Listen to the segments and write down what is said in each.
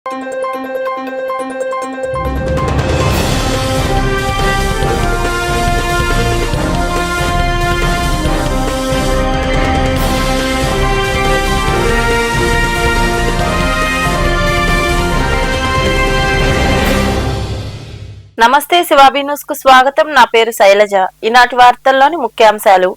నమస్తే శివాబీ న్యూస్ కు స్వాగతం. నా పేరు శైలజ. ఈనాటి వార్తల్లోని ముఖ్యాంశాలు.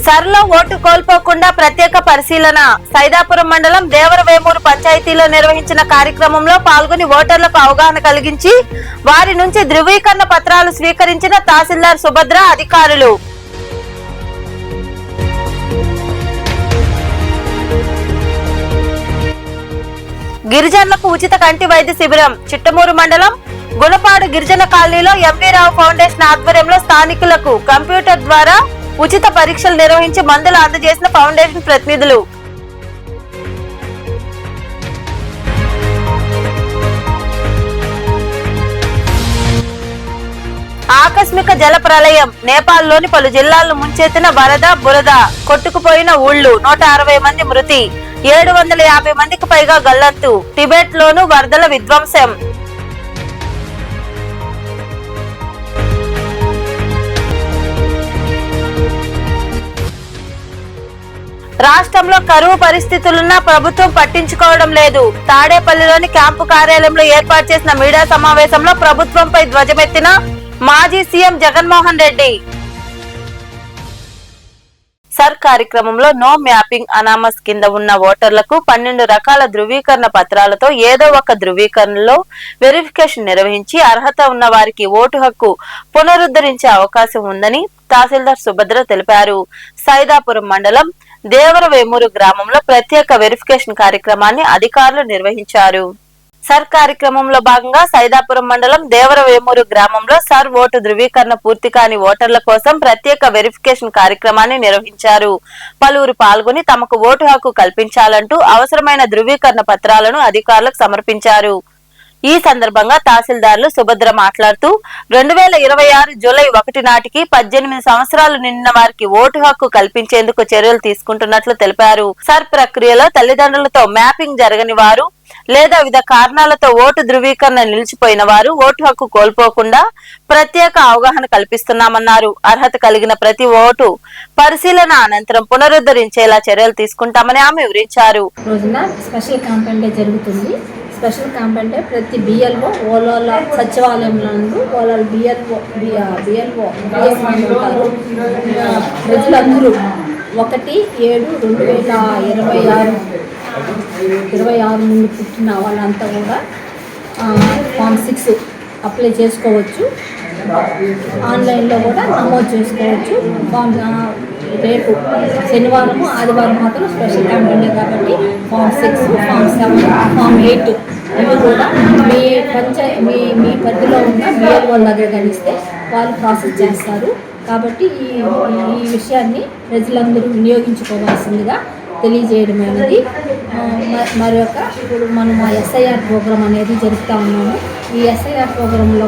సర్లో ఓటు కోల్పోకుండా ప్రత్యేక పరిశీలన. సైదాపురం మండలం దేవరవేమూరు పంచాయతీలో నిర్వహించిన కార్యక్రమంలో పాల్గొని ఓటర్లకు అవగాహన కలిగించి వారి నుంచి ధృవీకరణ పత్రాలు స్వీకరించిన తహసీల్దార్ సుభద్ర అధికారులు. గిరిజనులకు ఉచిత కంటి వైద్య శిబిరం. చిట్టమూరు మండలం గుణపాడు గిరిజన కాలనీలో ఎంవీ రావు ఫౌండేషన్ ఆధ్వర్యంలో స్థానికులకు కంప్యూటర్ ద్వారా ఉచిత పరీక్షలు నిర్వహించి మందులు అందజేసిన ఫౌండేషన్ ప్రతినిధులు. ఆకస్మిక జల ప్రళయం. నేపాల్లోని పలు జిల్లాలను ముంచెత్తిన వరద బురద. కొట్టుకుపోయిన ఊళ్లు. 160 మంది మృతి. 750 మందికి పైగా గల్లంతు. టిబెట్ లోను వరదల విధ్వంసం. రాష్ట్రంలో కరువు పరిస్థితులున్నా ప్రభుత్వం పట్టించుకోవడం లేదు. తాడేపల్లిలోని క్యాంపు కార్యాలయంలో ఏర్పాటు చేసిన మీడియా సమావేశంలో ప్రభుత్వంపై ధ్వజమెత్తిన మాజీ సీఎం జగన్మోహన్ రెడ్డి. సర్ కార్యక్రమంలో నో మ్యాపింగ్ అనామస్ కింద ఉన్న ఓటర్లకు 12 రకాల ధృవీకరణ పత్రాలతో ఏదో ఒక ధృవీకరణలో వెరిఫికేషన్ నిర్వహించి అర్హత ఉన్న వారికి ఓటు హక్కు పునరుద్ధరించే అవకాశం ఉందని తహసీల్దార్ సుభద్ర తెలిపారు. సైదాపురం మండలం దేవరవేమూరు గ్రామంలో ప్రత్యేక వెరిఫికేషన్ కార్యక్రమాన్ని అధికారులు నిర్వహించారు. సర్ కార్యక్రమంలో భాగంగా సైదాపురం మండలం దేవరవేమూరు గ్రామంలో సర్ ఓటు ధృవీకరణ పూర్తి కాని ఓటర్ల కోసం ప్రత్యేక వెరిఫికేషన్ కార్యక్రమాన్ని నిర్వహించారు. పలువురు పాల్గొని తమకు ఓటు హక్కు కల్పించాలంటూ అవసరమైన ధృవీకరణ పత్రాలను అధికారులకు సమర్పించారు. ఈ సందర్భంగా తహసీల్దార్లు సుభద్ర మాట్లాడుతూ 2026 జూలై 1 నాటికి 18 సంవత్సరాలు నిండిన వారికి ఓటు హక్కు కల్పించేందుకు చర్యలు తీసుకుంటున్నట్లు తెలిపారు. సర్ ప్రక్రియలో తల్లిదండ్రులతో మ్యాపింగ్ జరగని వారు లేదా వివిధ కారణాలతో ఓటు ధృవీకరణ నిలిచిపోయిన వారు ఓటు హక్కు కోల్పోకుండా ప్రత్యేక అవగాహన కల్పిస్తున్నామన్నారు. అర్హత కలిగిన ప్రతి ఓటు పరిశీలన అనంతరం పునరుద్ధరించేలా చర్యలు తీసుకుంటామని ఆమె వివరించారు. స్పెషల్ క్యాంప్ అంటే ప్రతి బిఎల్ఓ ఓలాల సచివాలయంలో ఓలాల బిఎల్ఓ ఉంటారు. ప్రజలందరూ 1/7/2026 నుండి పుట్టిన వాళ్ళంతా కూడా ఫామ్ 6 అప్లై చేసుకోవచ్చు. ఆన్లైన్లో కూడా నమోదు చేసుకోవచ్చు. రేపు శనివారం ఆదివారం మాత్రం స్పెషల్ క్యాంప్ ఉంది కాబట్టి ఫామ్ 6, ఫామ్ 7, ఫామ్ 8 ఇవి కూడా మీ పరిధిలో ఉన్న బిఎల్ఓ దగ్గర గడిస్తే వాళ్ళు ప్రాసెస్ చేస్తారు. కాబట్టి ఈ విషయాన్ని ప్రజలందరూ వినియోగించుకోవాల్సిందిగా తెలియజేయడమైనది. మరొక ఇప్పుడు మనం ఎస్ఐఆర్ ప్రోగ్రాం అనేది జరుపుతూ ఉన్నాము. ఈ ఎస్ఐఆర్ ప్రోగ్రాంలో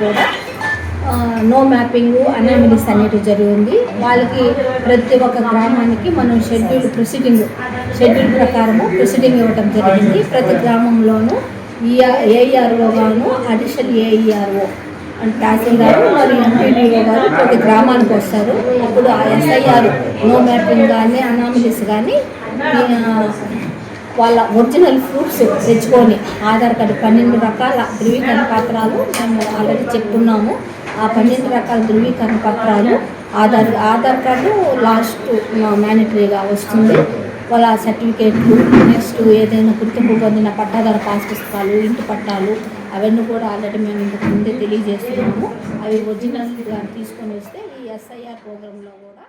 కూడా నో మ్యాపింగ్ అనామిలీస్ అనేది జరిగింది. వాళ్ళకి ప్రతి ఒక్క గ్రామానికి మనం షెడ్యూల్ ప్రకారము ప్రొసీడింగ్ ఇవ్వడం జరిగింది. ప్రతి గ్రామంలోనూ ఏఈఆర్ఓ గాను అడిషనల్ ఏఈఆర్ఓ తహసీల్దారు మరియు ఎంపీడీఓ గారు ప్రతి గ్రామానికి వస్తారు. అప్పుడు ఆ ఎస్ఐఆర్ నో మ్యాపింగ్ కానీ అనామిలీస్ కానీ వాళ్ళ ఒరిజినల్ ప్రూఫ్స్ తెచ్చుకొని ఆధార్ కార్డు 12 రకాల ధృవీకరణ పత్రాలు మేము ఆల్రెడీ చెప్పుకున్నాము. ఆ 12 రకాల ధృవీకరణ పత్రాలు ఆధార్ కార్డు లాస్ట్ మ్యాండటరీగా వస్తుంది. వాళ్ళ సర్టిఫికేట్లు, నెక్స్ట్ ఏదైనా గుర్తింపు పొందిన పట్టాదారు పాస్ పుస్తకాలు, ఇంటి పట్టాలు అవన్నీ కూడా ఆల్రెడీ మేము ఇంతకు ముందే తెలియజేస్తున్నాము. అవి ఒరిజినల్గా తీసుకొని వస్తే ఈ ఎస్ఐఆర్ ప్రోగ్రాంలో కూడా.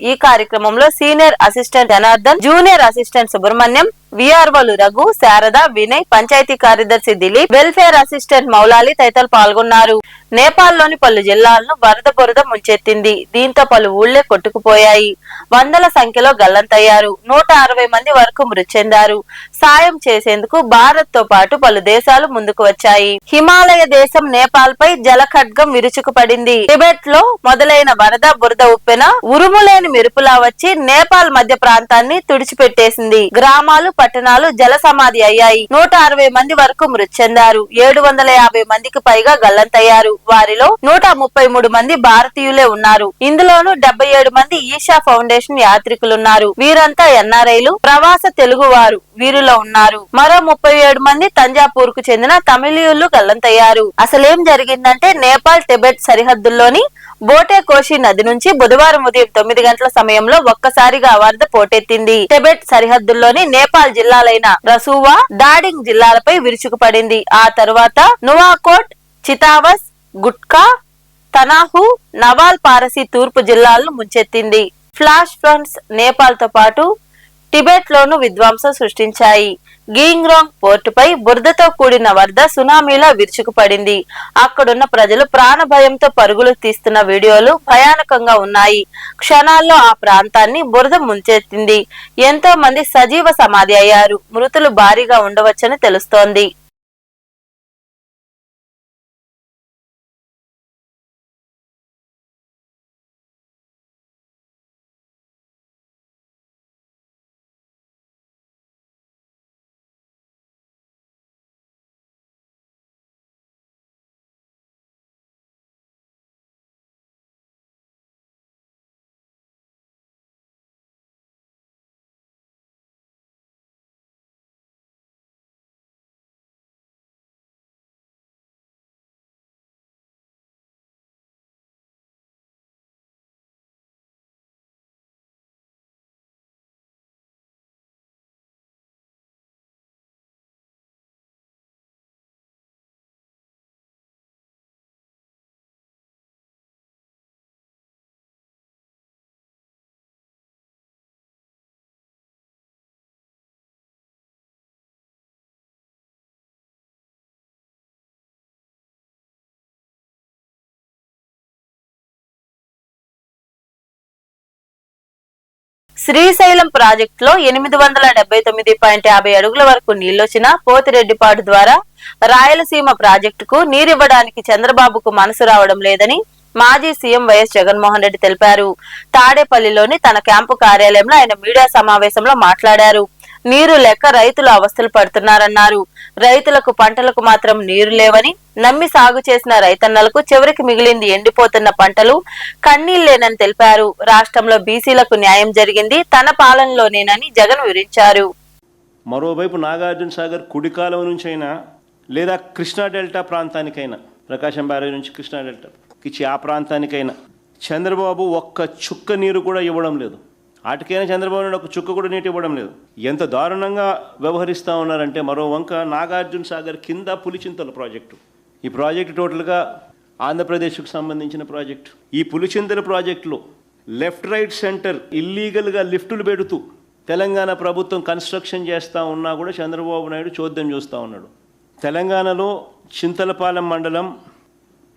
ఈ కార్యక్రమంలో senior assistant Janardhan, junior assistant Subrahmanyam, విఆర్ఓలు రఘు, శారద, వినయ్, పంచాయతీ కార్యదర్శి దిలీప్, వెల్ఫేర్ అసిస్టెంట్ మౌలాలి తదితరులు పాల్గొన్నారు. నేపాల్లోని పలు జిల్లాలను వరద బురద ముంచెత్తింది. దీంతో పలు ఊళ్లే కొట్టుకుపోయాయి. వందల సంఖ్యలో గల్లంతయ్యారు. 160 మంది వరకు మృతి చెందారు. సాయం చేసేందుకు భారత్ తో పాటు పలు దేశాలు ముందుకు వచ్చాయి. హిమాలయ దేశం నేపాల్ పై జలఖడ్గం విరుచుకుపడింది. టిబెట్ లో మొదలైన వరద బురద ఉప్పెన ఉరుములేని మెరుపులా వచ్చి నేపాల్ మధ్య ప్రాంతాన్ని తుడిచిపెట్టేసింది. గ్రామాలు, పట్టణాలు జల సమాధి అయ్యాయి. 160 మంది వరకు మృతి చెందారు. 750 మందికి పైగా గల్లంతయ్యారు. వారిలో 133 మంది భారతీయులే ఉన్నారు. ఇందులోనూ 77 మంది ఈషా ఫౌండేషన్ యాత్రికులున్నారు. వీరంతా ఎన్ఆర్ఐలు, ప్రవాస తెలుగువారు వీరిలో ఉన్నారు. మరో 37 మంది తంజాపూర్ కు చెందిన తమిళీయులు గల్లంతయ్యారు. అసలేం జరిగిందంటే నేపాల్ టిబెట్ సరిహద్దుల్లోని బోటే కోషి నది నుంచి బుధవారం ఉదయం 9 గంటల సమయంలో ఒక్కసారిగా వరద పోటెత్తింది. టిబెట్ సరిహద్దుల్లోని నేపాల్ జిల్లాలైన రసూవా, డాడింగ్ జిల్లాలపై విరుచుకుపడింది. ఆ తరువాత నువాకోట్, చితావస్, గుట్కా, తనాహు, నవాల్ పారసి తూర్పు జిల్లాలను ముంచెత్తింది. ఫ్లాష్ ఫ్లడ్స్ నేపాల్ తో పాటు టిబెట్ లోను విధ్వంసం సృష్టించాయి. గింగ్రాంగ్ పోర్టుపై బురదతో కూడిన వరద సునామీలా విరుచుకుపడింది. అక్కడున్న ప్రజలు ప్రాణ భయంతో పరుగులు తీస్తున్న వీడియోలు భయానకంగా ఉన్నాయి. క్షణాల్లో ఆ ప్రాంతాన్ని బురద ముంచెత్తింది. ఎంతో మంది సజీవ సమాధి అయ్యారు. మృతులు భారీగా ఉండవచ్చని తెలుస్తోంది. శ్రీశైలం ప్రాజెక్టులో 879.50 అడుగుల వరకు నీళ్లొచ్చినా పోతిరెడ్డిపాడు ద్వారా రాయలసీమ ప్రాజెక్టుకు నీరివ్వడానికి చంద్రబాబుకు మనసు రావడం లేదని మాజీ సీఎం వైఎస్ జగన్మోహన్ రెడ్డి తెలిపారు. తాడేపల్లిలోని తన క్యాంపు కార్యాలయంలో ఆయన మీడియా సమావేశంలో మాట్లాడారు. నీరు లేక రైతులు అవస్థలు పడుతున్నారన్నారు. రైతులకు పంటలకు మాత్రం నీరు లేవని, నమ్మి సాగు చేసిన రైతన్నలకు చివరికి మిగిలింది ఎండిపోతున్న పంటలు, కన్నీళ్లేనని తెలిపారు. రాష్ట్రంలో బీసీలకు న్యాయం జరిగింది తన పాలనలోనేనని జగన్ వివరించారు. మరోవైపు నాగార్జున సాగర్ కుడికాలం నుంచి అయినా లేదా కృష్ణా డెల్టా ప్రాంతానికైనా, ప్రకాశం బ్యారేజ్ నుంచి కృష్ణా డెల్టాకి ఆ ప్రాంతానికైనా చంద్రబాబు ఒక్క చుక్క నీరు కూడా ఇవ్వడం లేదు. వాటికైనా చంద్రబాబు నాయుడు ఒక చుక్క కూడా నీటి ఇవ్వడం లేదు. ఎంత దారుణంగా వ్యవహరిస్తూ ఉన్నారంటే, మరో వంక నాగార్జున సాగర్ కింద పులిచింతల ప్రాజెక్టు. ఈ ప్రాజెక్టు టోటల్గా ఆంధ్రప్రదేశ్కు సంబంధించిన ప్రాజెక్టు. ఈ పులిచింతల ప్రాజెక్టులో లెఫ్ట్ రైట్ సెంటర్ ఇల్లీగల్గా లిఫ్టులు పెడుతూ తెలంగాణ ప్రభుత్వం కన్స్ట్రక్షన్ చేస్తూ ఉన్నా కూడా చంద్రబాబు నాయుడు చోద్యం చూస్తూ ఉన్నాడు. తెలంగాణలో చింతలపాలెం మండలం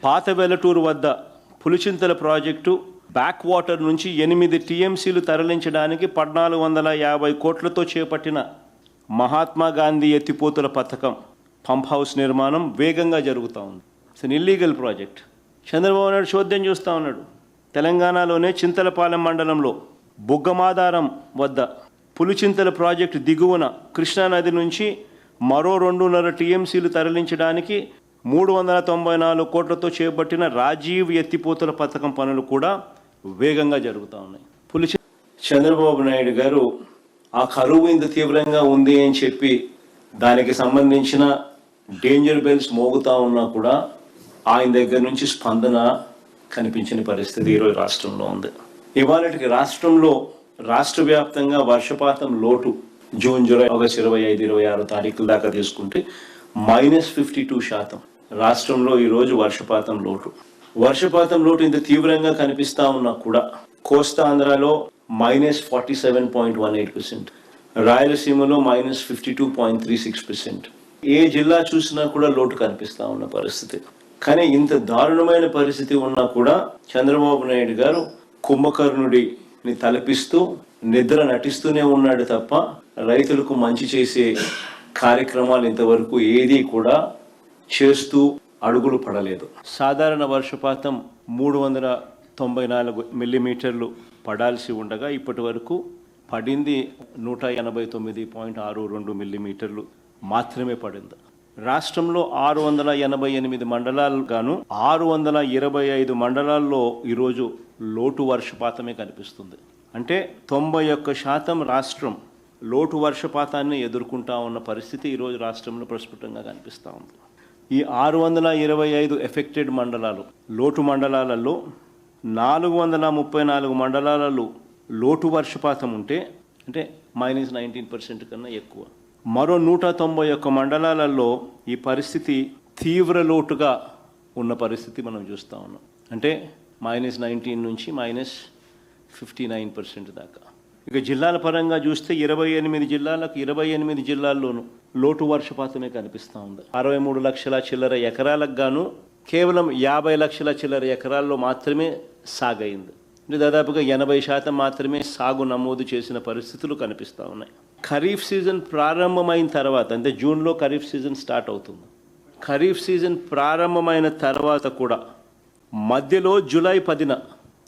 పాత వెలటూరు వద్ద పులిచింతల ప్రాజెక్టు బ్యాక్ వాటర్ నుంచి 8 టీఎంసీలు తరలించడానికి 1450 కోట్లతో చేపట్టిన మహాత్మా గాంధీ ఎత్తిపోతుల పథకం పంప్ హౌస్ నిర్మాణం వేగంగా జరుగుతూ ఉంది. It's illegal project. Chandrababu Naidu చోద్యం చూస్తూ ఉన్నాడు. తెలంగాణలోనే చింతలపాలెం మండలంలో బుగ్గమాదారం వద్ద పులిచింతల ప్రాజెక్టు దిగువన కృష్ణానది నుంచి మరో 2.5 టీఎంసీలు తరలించడానికి 394 కోట్లతో చేపట్టిన రాజీవ్ ఎత్తిపోతల పథకం పనులు కూడా వేగంగా జరుగుతూ ఉన్నాయి. చంద్రబాబు నాయుడు గారు ఆ కరువు ఇంత తీవ్రంగా ఉంది అని చెప్పి దానికి సంబంధించిన డేంజర్ బెల్స్ మోగుతూ ఉన్నా కూడా ఆయన దగ్గర నుంచి స్పందన కనిపించిన పరిస్థితి ఈరోజు రాష్ట్రంలో ఉంది. ఇవాళకి రాష్ట్రంలో రాష్ట్ర వ్యాప్తంగా వర్షపాతం లోటు జూన్, జూలై, ఆగస్టు 25, 26 తారీఖుల దాకా తీసుకుంటే -52% రాష్ట్రంలో ఈరోజు వర్షపాతం లోటు ఇంత తీవ్రంగా కనిపిస్తా ఉన్నా కూడా కోస్తా ఆంధ్రాలో -47.18%, రాయలసీమలో -52.36%. ఏ జిల్లా చూసినా కూడా లోటు కనిపిస్తా ఉన్న పరిస్థితి. కానీ ఇంత దారుణమైన పరిస్థితి ఉన్నా కూడా చంద్రబాబు నాయుడు గారు కుంభకర్ణుడిని తలపిస్తూ నిద్ర నటిస్తూనే ఉన్నాడు తప్ప రైతులకు మంచి చేసే కార్యక్రమాలు ఇంతవరకు ఏది కూడా చేస్తూ అడుగులు పడలేదు. సాధారణ వర్షపాతం 394 మిల్లీమీటర్లు పడాల్సి ఉండగా ఇప్పటి వరకు పడింది 189.62 మిల్లీమీటర్లు మాత్రమే పడింది. రాష్ట్రంలో 688 మండలాలు గాను 625 మండలాల్లో ఈరోజు లోటు వర్షపాతమే కనిపిస్తుంది. అంటే 91% రాష్ట్రం లోటు వర్షపాతాన్ని ఎదుర్కొంటా ఉన్న పరిస్థితి ఈరోజు రాష్ట్రంలో ప్రస్ఫుటంగా కనిపిస్తూ ఉంది. ఈ 625 ఎఫెక్టెడ్ మండలాలు లోటు మండలాలలో 434 మండలాలలో లోటు వర్షపాతం ఉంటే అంటే -19% కన్నా ఎక్కువ. మరో 191 మండలాలలో ఈ పరిస్థితి తీవ్ర లోటుగా ఉన్న పరిస్థితి మనం చూస్తూ ఉన్నాం. అంటే -19 నుంచి -59% దాకా. ఇక జిల్లాల పరంగా చూస్తే 28 జిల్లాలకు 28 జిల్లాల్లోనూ లోటు వర్షపాతమే కనిపిస్తూ ఉంది. 63 లక్షల చిల్లర ఎకరాలకు గాను కేవలం 50 లక్షల చిల్లర ఎకరాల్లో మాత్రమే సాగైంది. అంటే దాదాపుగా 80% మాత్రమే సాగు నమోదు చేసిన పరిస్థితులు కనిపిస్తూ ఉన్నాయి. ఖరీఫ్ సీజన్ ప్రారంభమైన తర్వాత అంటే జూన్లో ఖరీఫ్ సీజన్ స్టార్ట్ అవుతుంది. ఖరీఫ్ సీజన్ ప్రారంభమైన తర్వాత కూడా మధ్యలో జూలై 10న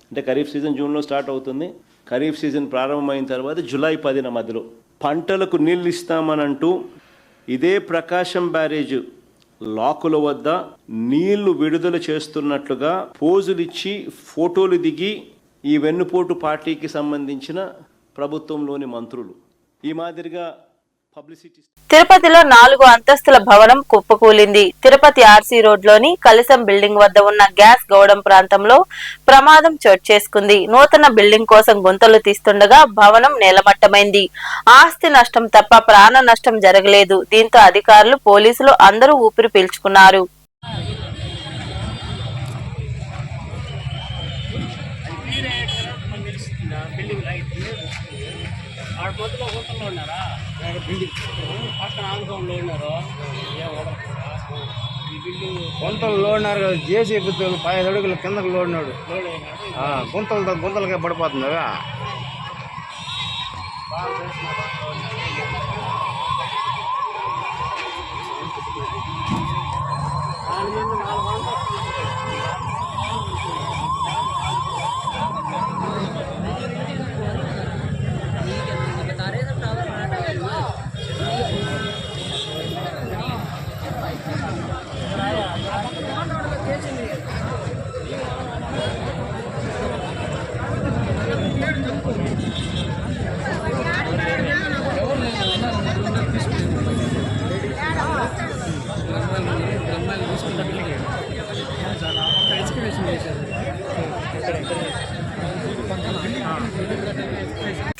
అంటే ఖరీఫ్ సీజన్ జూన్లో స్టార్ట్ అవుతుంది. ఖరీఫ్ సీజన్ ప్రారంభమైన తర్వాత జూలై 10న మధ్యలో పంటలకు నీళ్ళు ఇస్తామనంటూ ఇదే ప్రకాశం బ్యారేజ్ లాకుల వద్ద నీళ్లు విడుదల చేస్తున్నట్లుగా పోజులిచ్చి ఫోటోలు దిగి ఈ వెన్నుపోటు పార్టీకి సంబంధించిన ప్రభుత్వంలోని మంత్రులు ఈ మాదిరిగా పబ్లిసిటీ. తిరుపతిలో 4 అంతస్తుల భవనం కుప్పకూలింది. తిరుపతి ఆర్సీ రోడ్లోని కలిసం బిల్డింగ్ వద్ద ఉన్న గ్యాస్ గౌడం ప్రాంతంలో ప్రమాదం చోటు చేసుకుంది. నూతన బిల్డింగ్ కోసం గుంతలు తీస్తుండగా భవనం నేలమట్టమైంది. ఆస్తి నష్టం తప్ప ప్రాణ నష్టం జరగలేదు. దీంతో అధికారులు, పోలీసులు అందరూ ఊపిరి పీల్చుకున్నారు. గుంతలు లోడినారు కదా, జేసీబీ 5 అడుగుల కిందకు లోడినాడు. గుంతలకే పడిపోతుంది కదా.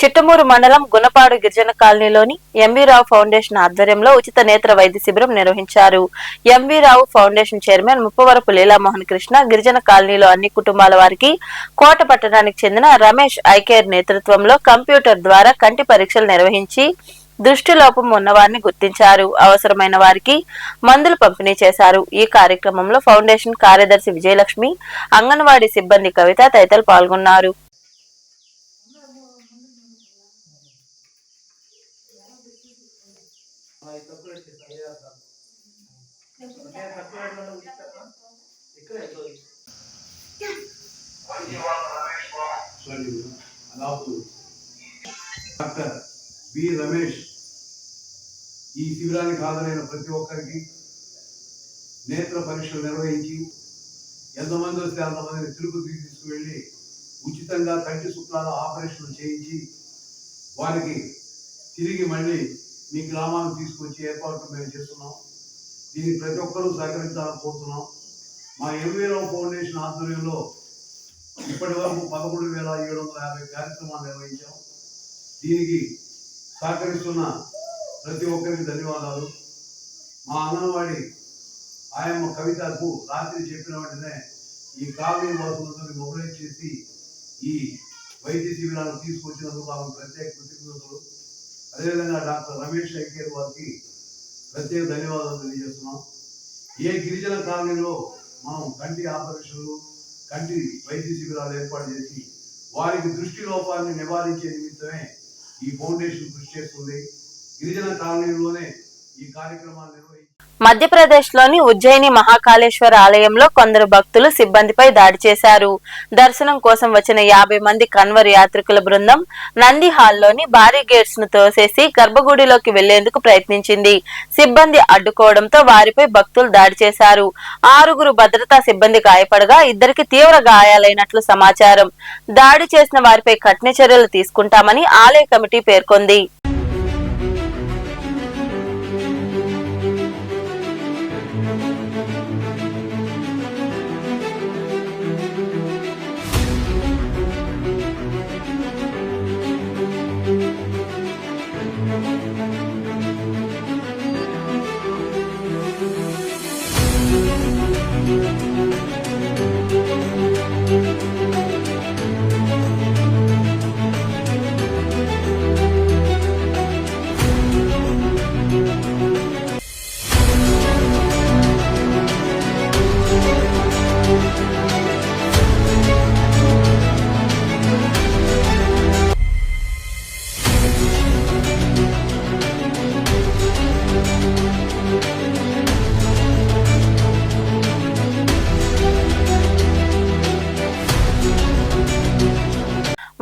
చిట్టమూరు మండలం గుణపాడు గిరిజన కాలనీలోని ఎంవి రావు ఫౌండేషన్ ఆధ్వర్యంలో ఉచిత నేత్ర వైద్య శిబిరం నిర్వహించారు. ఎంవి రావు ఫౌండేషన్ చైర్మన్ ముప్పవరపు లీలామోహన్ కృష్ణ గిరిజన కాలనీలో అన్ని కుటుంబాల వారికి కోట పట్టణానికి చెందిన రమేష్ ఐకేర్ నేతృత్వంలో కంప్యూటర్ ద్వారా కంటి పరీక్షలు నిర్వహించి దృష్టి లోపం ఉన్నవారిని గుర్తించారు. అవసరమైన వారికి మందులు పంపిణీ చేశారు. ఈ కార్యక్రమంలో ఫౌండేషన్ కార్యదర్శి విజయలక్ష్మి, అంగన్వాడీ సిబ్బంది కవిత తదితరులు పాల్గొన్నారు. డాక్టర్ బి రమేష్ ఈ శిబిరానికి హాజరైన ప్రతి ఒక్కరికి నేత్ర పరీక్షలు నిర్వహించి ఎంతమంది వస్తే అంతమందిని తిరుపతికి తీసుకువెళ్ళి ఉచితంగా కంటి శుక్లాల ఆపరేషన్లు చేయించి వారికి తిరిగి మళ్ళీ మీ గ్రామానికి తీసుకొచ్చి ఏర్పాట్లు మేము చేస్తున్నాం. దీనికి ప్రతి ఒక్కరూ సహకరించాలని కోరుతున్నాం. మా ఎంవి రావు ఫౌండేషన్ ఆధ్వర్యంలో ఇప్పటి వరకు 11,750 కార్యక్రమాలు నిర్వహించాం. దీనికి సహకరిస్తున్న ప్రతి ఒక్కరికి ధన్యవాదాలు. మా అంగన్వాడీ ఆయమ్మ కవితకు రాత్రి చెప్పిన వెంటనే ఈ కాలనీ వాసులందరినీ మొబైలైజ్ చేసి ఈ వైద్య శిబిరాలను తీసుకొచ్చినందుకు ఆమె ప్రత్యేక కృతజ్ఞతలు. అదేవిధంగా డాక్టర్ రమేష్ ఐకేర్ వారికి ప్రత్యేక ధన్యవాదాలు తెలియజేస్తున్నాం. ఏ గిరిజన కాలనీలో మనం కంటి ఆపరేషన్లు, కంటి వైద్య శిబిరాలు ఏర్పాటు చేసి వారికి దృష్టి లోపాన్ని నివారించే నిమిత్తమే ఈ ఫౌండేషన్ కృషి చేస్తుంది. గిరిజన కాలనీలోనే ఈ కార్యక్రమాన్ని నిర్వహించి మధ్యప్రదేశ్లోని ఉజ్జయిని మహాకాళేశ్వర ఆలయంలో కొందరు భక్తులు సిబ్బందిపై దాడి చేశారు. దర్శనం కోసం వచ్చిన 50 మంది కన్వర్ యాత్రికుల బృందం నంది హాల్లోని భారీ గేట్స్ ను తోసేసి గర్భగుడిలోకి వెళ్లేందుకు ప్రయత్నించింది. సిబ్బంది అడ్డుకోవడంతో వారిపై భక్తులు దాడి చేశారు. 6 భద్రతా సిబ్బంది గాయపడగా 2కి తీవ్ర గాయాలైనట్లు సమాచారం. దాడి చేసిన వారిపై కఠిన చర్యలు తీసుకుంటామని ఆలయ కమిటీ పేర్కొంది.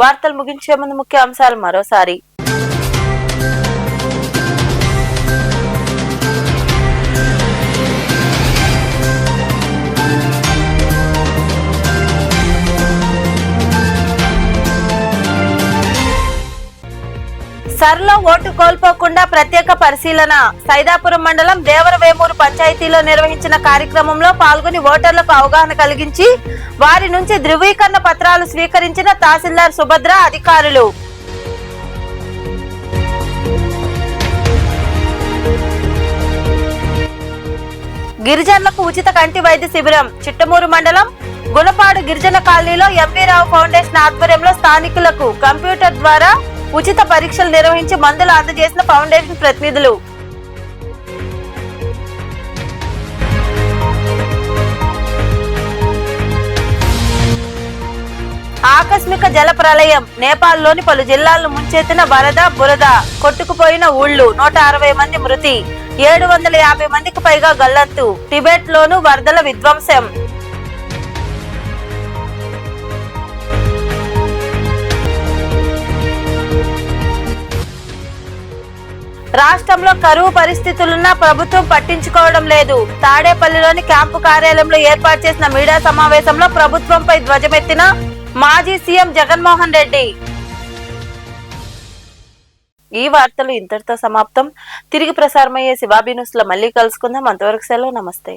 వార్తలు ముగించే ముందు ముఖ్య అంశాలు మరోసారి. సర్లో ఓటు కోల్పోకుండా ప్రత్యేక పరిశీలన. సైదాపురం మండలం దేవరవేమూరు పంచాయతీలో నిర్వహించిన కార్యక్రమంలో పాల్గొని ఓటర్లకు అవగాహన కలిగించి వారి నుంచి ధృవీకరణ పత్రాలు స్వీకరించిన తహసీల్దార్ సుభద్ర అధికారులు. గిరిజనులకు ఉచిత కంటి వైద్య శిబిరం. చిట్టమూరు మండలం గుణపాడు గిరిజన కాలనీలో ఎంవీ రావు ఫౌండేషన్ ఆధ్వర్యంలో స్థానికులకు కంప్యూటర్ ద్వారా ఉచిత పరీక్షలు నిర్వహించి మందులు అందజేసిన ఫౌండేషన్ ప్రతినిధులు. ఆకస్మిక జల ప్రళయం. నేపాల్లోని పలు జిల్లాలను ముంచెత్తిన వరద, బురద. కొట్టుకుపోయిన ఊళ్లు. 160 మంది మృతి. 750 మందికి పైగా గల్లంతు. టిబెట్ లోను వరదల విధ్వంసం. రాష్ట్రంలో కరువు పరిస్థితులున్నా ప్రభుత్వం పట్టించుకోవడం లేదు. తాడేపల్లిలోని క్యాంపు కార్యాలయంలో ఏర్పాటు చేసిన మీడియా సమావేశంలో ప్రభుత్వంపై ధ్వజమెత్తిన మాజీ సీఎం జగన్మోహన్ రెడ్డి. ఈ వార్తలు ఇంతటితో సమాప్తం. తిరిగి ప్రసారమయ్యే శివాబీ న్యూస్ లో మళ్ళీ కలుసుకుందాం. అంతవరకు సెలవు. నమస్తే.